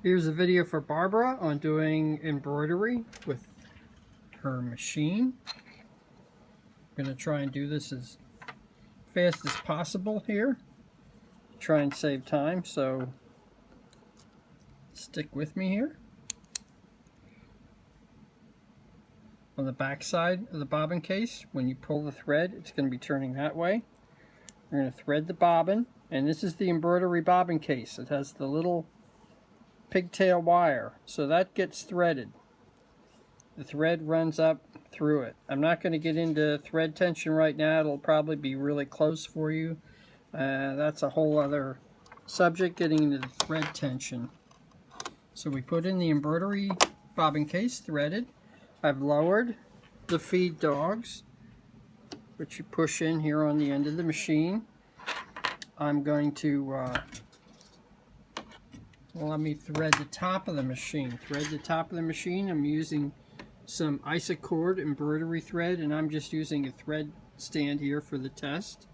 Here's a video for Barbara on doing embroidery with her machine. I'm going to try and do this as fast as possible here. Try and save time, so stick with me here. On the back side of the bobbin case, when you pull the thread, it's going to be turning that way. We're going to thread the bobbin, and this is the embroidery bobbin case. It has the little pigtail wire, so that gets threaded. The thread runs up through it. I'm not going to get into thread tension right now. It'll probably be really close for you. That's a whole other subject, getting into the thread tension. So we put in the embroidery bobbin case, threaded. I've lowered the feed dogs, which you push in here on the end of the machine. I'm going to let me thread the top of the machine. Thread the top of the machine. I'm using some isocord embroidery thread, and I'm just using a thread stand here for the test.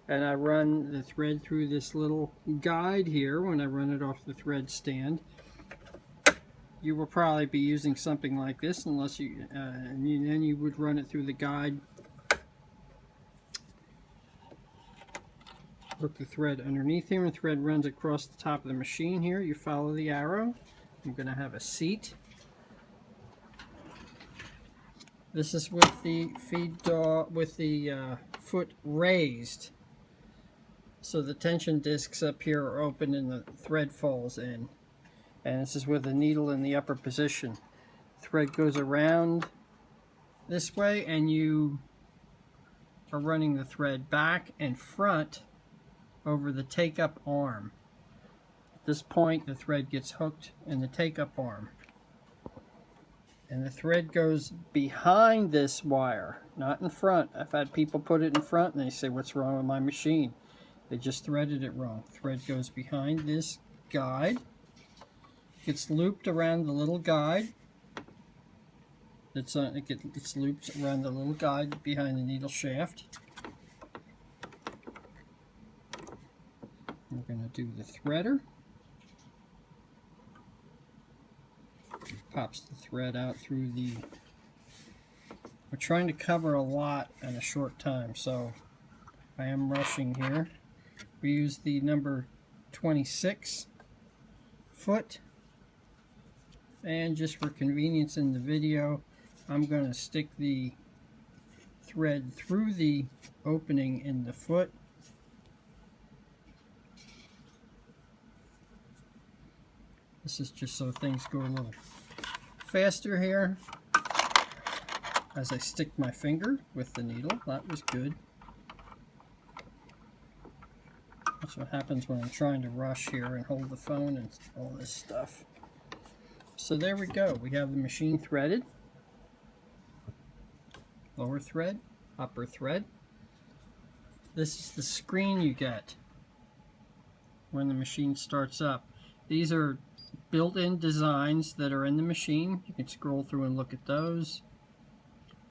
And I run the thread through this little guide here when I run it off the thread stand. You will probably be using something like this, unless you, and then you would run it through the guide. Hook the thread underneath here, and the thread runs across the top of the machine here. You follow the arrow. I'm going to have a seat. This is with the feed dog, with the foot raised, so the tension discs up here are open and the thread falls in. And this is with the needle in the upper position. Thread goes around this way, and you are running the thread back and front over the take-up arm. At this point, the thread gets hooked in the take-up arm. And the thread goes behind this wire, not in front. I've had people put it in front and they say, "What's wrong with my machine?" They just threaded it wrong. Thread goes behind this guide. Gets looped around the little guide. It gets looped around the little guide behind the needle shaft. We're going to do the threader. Pops the thread out through the... We're trying to cover a lot in a short time, so I am rushing here. We use the number 26 foot. And just for convenience in the video, I'm going to stick the thread through the opening in the foot. This is just so things go a little faster here. As I stick my finger with the needle, that was good. That's what happens when I'm trying to rush here and hold the phone and all this stuff. So there we go. We have the machine threaded. Lower thread, upper thread. This is the screen you get when the machine starts up. These are built-in designs that are in the machine. You can scroll through and look at those.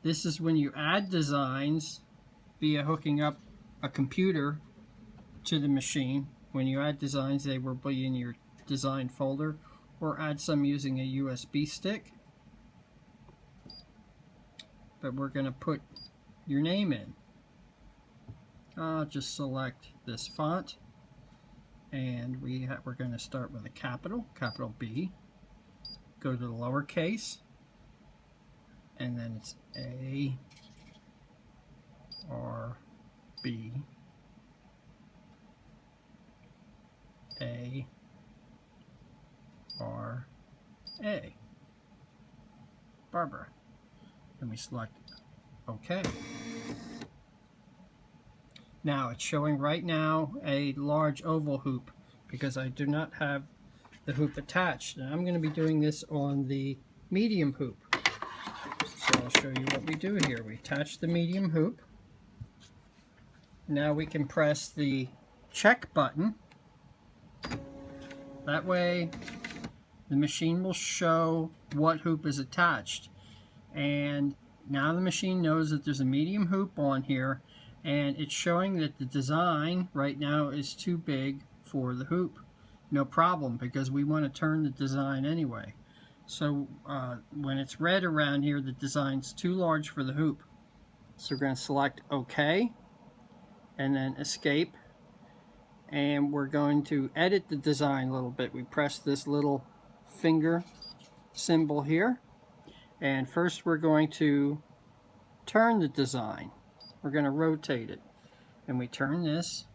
This is when you add designs via hooking up a computer to the machine. When you add designs, they will be in your design folder, or add some using a USB stick. But we're going to put your name in. I'll just select this font, and we're going to start with a capital B. Go to the lowercase, and then it's A R B A R A. Barbara. And we select OK. Now it's showing right now a large oval hoop because I do not have the hoop attached. Now I'm going to be doing this on the medium hoop. So I'll show you what we do here. We attach the medium hoop. Now we can press the check button. That way the machine will show what hoop is attached. And now the machine knows that there's a medium hoop on here, and it's showing that the design right now is too big for the hoop. no problem, because we want to turn the design anyway. So when it's red around here, the design's too large for the hoop. So we're going to select OK and then Escape, and we're going to edit the design a little bit. We press this little finger symbol here, and first we're going to turn the design. We're going to rotate it, and we turn this,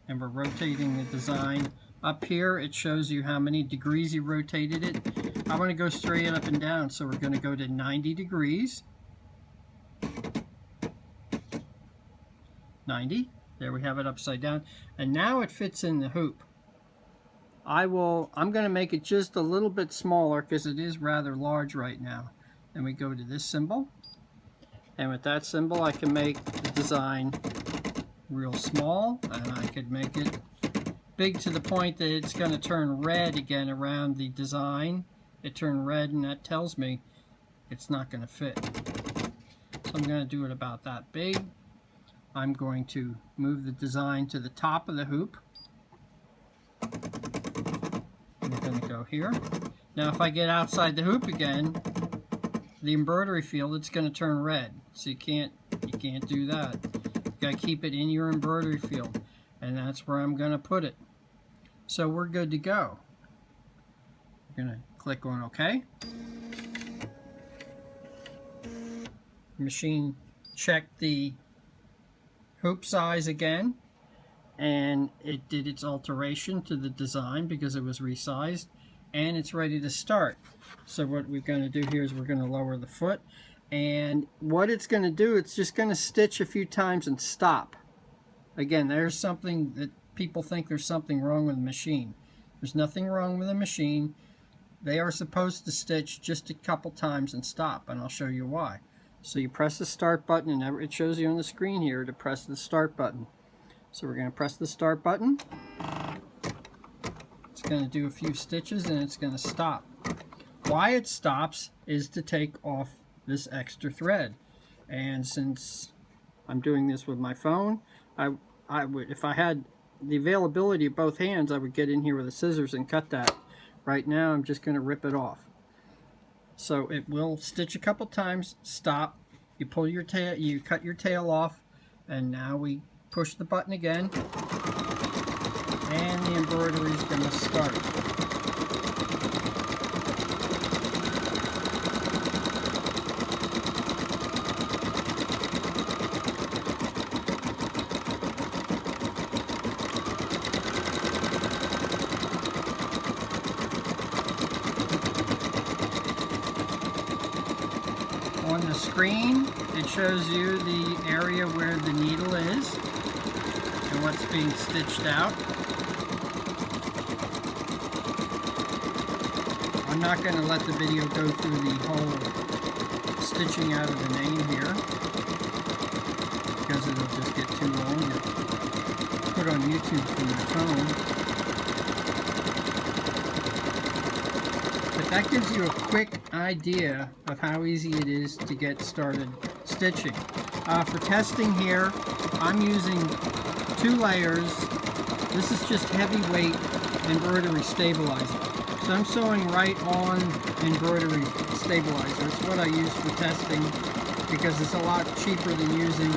and we're rotating the design. Up here it shows you how many degrees you rotated it. I want to go straight up and down, so we're going to go to 90 degrees. 90. There we have it upside down, and now it fits in the hoop. I'm going to make it just a little bit smaller because it is rather large right now. Then we go to this symbol, and with that symbol I can make the design real small, and I could make it big to the point that it's going to turn red again around the design. It turned red, and that tells me it's not going to fit. So I'm going to do it about that big. I'm going to move the design to the top of the hoop. I'm going to go here. Now if I get outside the hoop again, the embroidery field, it's going to turn red. So you can't do that. You got to keep it in your embroidery field, and that's where I'm going to put it. So we're good to go. We're going to click on OK. The machine checked the hoop size again, and it did its alteration to the design because it was resized, and it's ready to start. So what we're going to do here is we're going to lower the foot, and what it's going to do, it's just going to stitch a few times and stop. Again, there's something that people think there's something wrong with the machine. There's nothing wrong with the machine. They are supposed to stitch just a couple times and stop, and I'll show you why. So you press the start button, and it shows you on the screen here to press the start button. So we're going to press the start button. It's going to do a few stitches, and it's going to stop. Why it stops is to take off this extra thread. And since I'm doing this with my phone, I would, if I had the availability of both hands, I would get in here with the scissors and cut that. Right now I'm just going to rip it off. So it will stitch a couple times, stop, you pull your tail, you cut your tail off, and now we push the button again, and the embroidery is going to start. On the screen, it shows you the area where the needle is and what's being stitched out. I'm not going to let the video go through the whole stitching out of the name here because it'll just get too long to put on YouTube from my phone. That gives you a quick idea of how easy it is to get started stitching. For testing here, I'm using 2 layers. This is just heavyweight embroidery stabilizer. So I'm sewing right on embroidery stabilizer. It's what I use for testing because it's a lot cheaper than using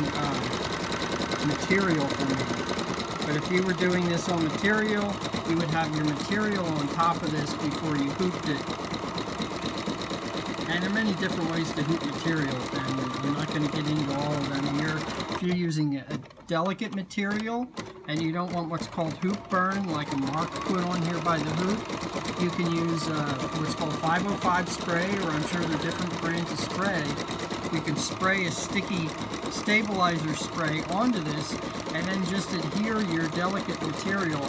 material for me. But if you were doing this on material, you would have your material on top of this before you hooped it. And there are many different ways to hoop material, and we're not going to get into all of them here. If you're using a delicate material and you don't want what's called hoop burn, like a mark put on here by the hoop, you can use what's called 505 spray, or I'm sure there are different brands of spray. You can spray a sticky stabilizer spray onto this, and then just adhere your delicate material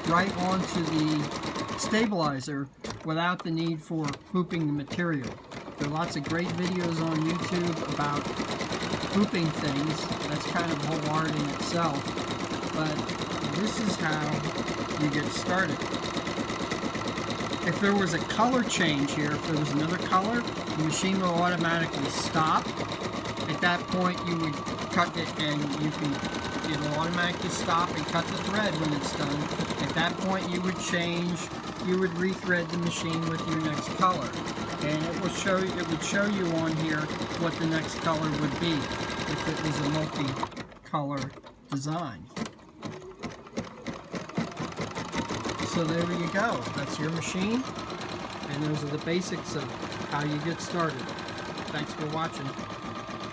right onto the stabilizer without the need for hooping the material. There are lots of great videos on YouTube about hooping things. That's kind of a whole art in itself. But this is how you get started. If there was a color change here, if there was another color, the machine will automatically stop. At that point you would cut it, and it'll automatically stop and cut the thread when it's done and that point you would change, you would rethread the machine with your next color. And it would show you on here what the next color would be if it was a multi-color design. So there you go. That's your machine. And those are the basics of how you get started. Thanks for watching.